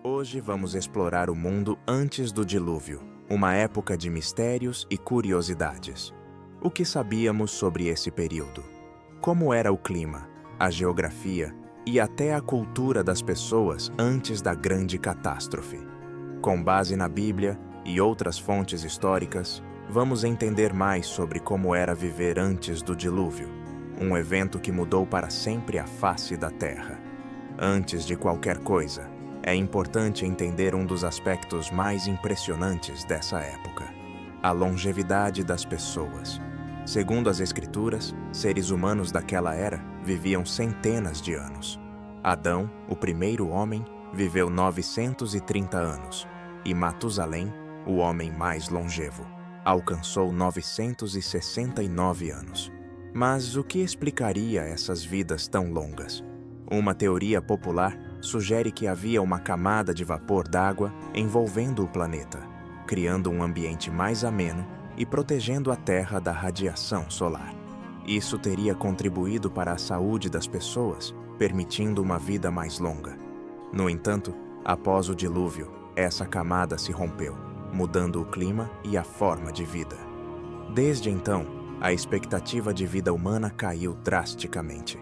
Hoje vamos explorar o mundo antes do dilúvio, uma época de mistérios e curiosidades. O que sabíamos sobre esse período? Como era o clima, a geografia e até a cultura das pessoas antes da grande catástrofe? Com base na Bíblia e outras fontes históricas, vamos entender mais sobre como era viver antes do dilúvio, um evento que mudou para sempre a face da Terra. Antes de qualquer coisa, é importante entender um dos aspectos mais impressionantes dessa época: a longevidade das pessoas. Segundo as Escrituras, seres humanos daquela era viviam centenas de anos. Adão, o primeiro homem, viveu 930 anos, e Matusalém, o homem mais longevo, alcançou 969 anos. Mas o que explicaria essas vidas tão longas? Uma teoria popular sugere que havia uma camada de vapor d'água envolvendo o planeta, criando um ambiente mais ameno e protegendo a Terra da radiação solar. Isso teria contribuído para a saúde das pessoas, permitindo uma vida mais longa. No entanto, após o dilúvio, essa camada se rompeu, mudando o clima e a forma de vida. Desde então, a expectativa de vida humana caiu drasticamente.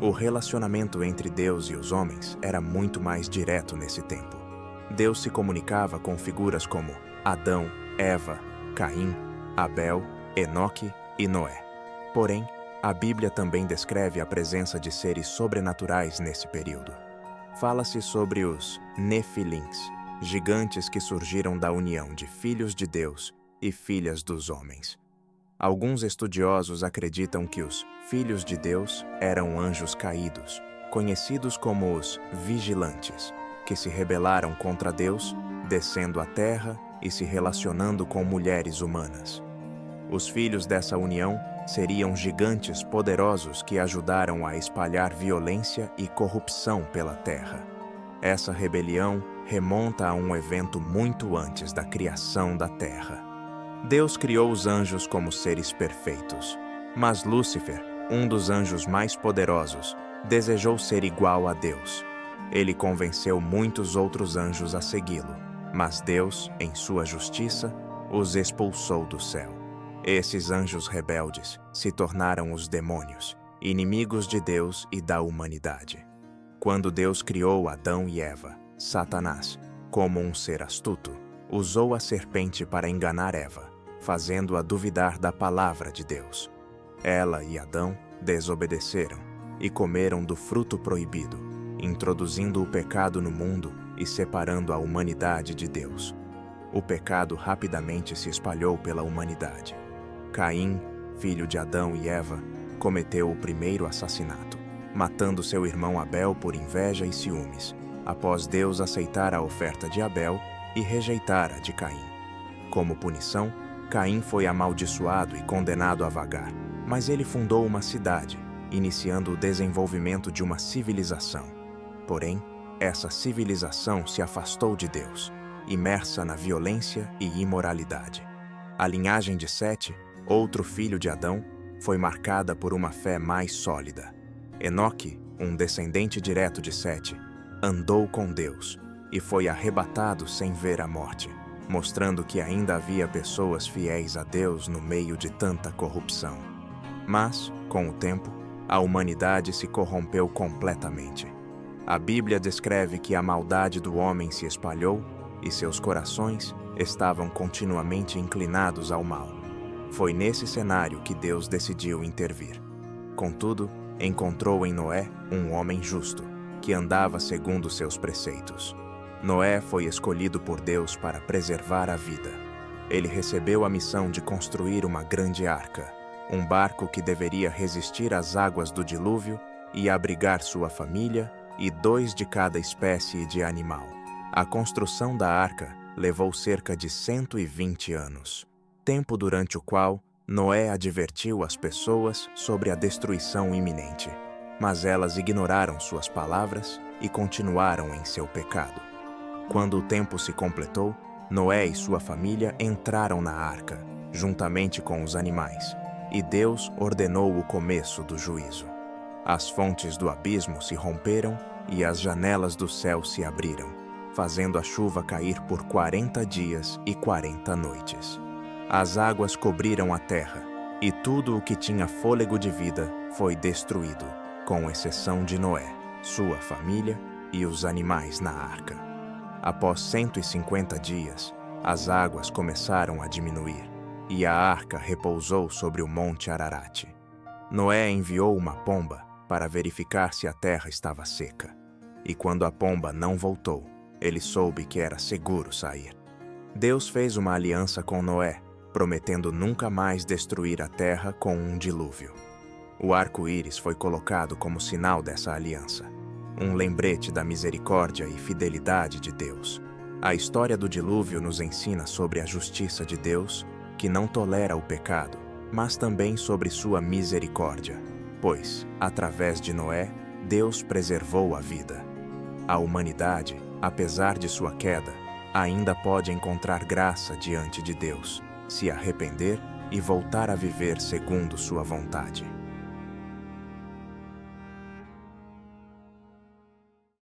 O relacionamento entre Deus e os homens era muito mais direto nesse tempo. Deus se comunicava com figuras como Adão, Eva, Caim, Abel, Enoque e Noé. Porém, a Bíblia também descreve a presença de seres sobrenaturais nesse período. Fala-se sobre os Nefilins, gigantes que surgiram da união de filhos de Deus e filhas dos homens. Alguns estudiosos acreditam que os filhos de Deus eram anjos caídos, conhecidos como os vigilantes, que se rebelaram contra Deus, descendo à terra e se relacionando com mulheres humanas. Os filhos dessa união seriam gigantes poderosos que ajudaram a espalhar violência e corrupção pela terra. Essa rebelião remonta a um evento muito antes da criação da terra. Deus criou os anjos como seres perfeitos, mas Lúcifer, um dos anjos mais poderosos, desejou ser igual a Deus. Ele convenceu muitos outros anjos a segui-lo, mas Deus, em sua justiça, os expulsou do céu. Esses anjos rebeldes se tornaram os demônios, inimigos de Deus e da humanidade. Quando Deus criou Adão e Eva, Satanás, como um ser astuto, usou a serpente para enganar Eva, fazendo-a duvidar da palavra de Deus. Ela e Adão desobedeceram e comeram do fruto proibido, introduzindo o pecado no mundo e separando a humanidade de Deus. O pecado rapidamente se espalhou pela humanidade. Caim, filho de Adão e Eva, cometeu o primeiro assassinato, matando seu irmão Abel por inveja e ciúmes, após Deus aceitar a oferta de Abel e rejeitar a de Caim. Como punição, Caim foi amaldiçoado e condenado a vagar, mas ele fundou uma cidade, iniciando o desenvolvimento de uma civilização. Porém, essa civilização se afastou de Deus, imersa na violência e imoralidade. A linhagem de Sete, outro filho de Adão, foi marcada por uma fé mais sólida. Enoque, um descendente direto de Sete, andou com Deus e foi arrebatado sem ver a morte, mostrando que ainda havia pessoas fiéis a Deus no meio de tanta corrupção. Mas, com o tempo, a humanidade se corrompeu completamente. A Bíblia descreve que a maldade do homem se espalhou e seus corações estavam continuamente inclinados ao mal. Foi nesse cenário que Deus decidiu intervir. Contudo, encontrou em Noé um homem justo, que andava segundo seus preceitos. Noé foi escolhido por Deus para preservar a vida. Ele recebeu a missão de construir uma grande arca, um barco que deveria resistir às águas do dilúvio e abrigar sua família e 2 de cada espécie de animal. A construção da arca levou cerca de 120 anos, tempo durante o qual Noé advertiu as pessoas sobre a destruição iminente, mas elas ignoraram suas palavras e continuaram em seu pecado. Quando o tempo se completou, Noé e sua família entraram na arca, juntamente com os animais, e Deus ordenou o começo do juízo. As fontes do abismo se romperam e as janelas do céu se abriram, fazendo a chuva cair por 40 dias e 40 noites. As águas cobriram a terra, e tudo o que tinha fôlego de vida foi destruído, com exceção de Noé, sua família e os animais na arca. Após 150 dias, as águas começaram a diminuir, e a arca repousou sobre o monte Ararat. Noé enviou uma pomba para verificar se a terra estava seca. E quando a pomba não voltou, ele soube que era seguro sair. Deus fez uma aliança com Noé, prometendo nunca mais destruir a terra com um dilúvio. O arco-íris foi colocado como sinal dessa aliança, um lembrete da misericórdia e fidelidade de Deus. A história do dilúvio nos ensina sobre a justiça de Deus, que não tolera o pecado, mas também sobre sua misericórdia, pois, através de Noé, Deus preservou a vida. A humanidade, apesar de sua queda, ainda pode encontrar graça diante de Deus, se arrepender e voltar a viver segundo sua vontade.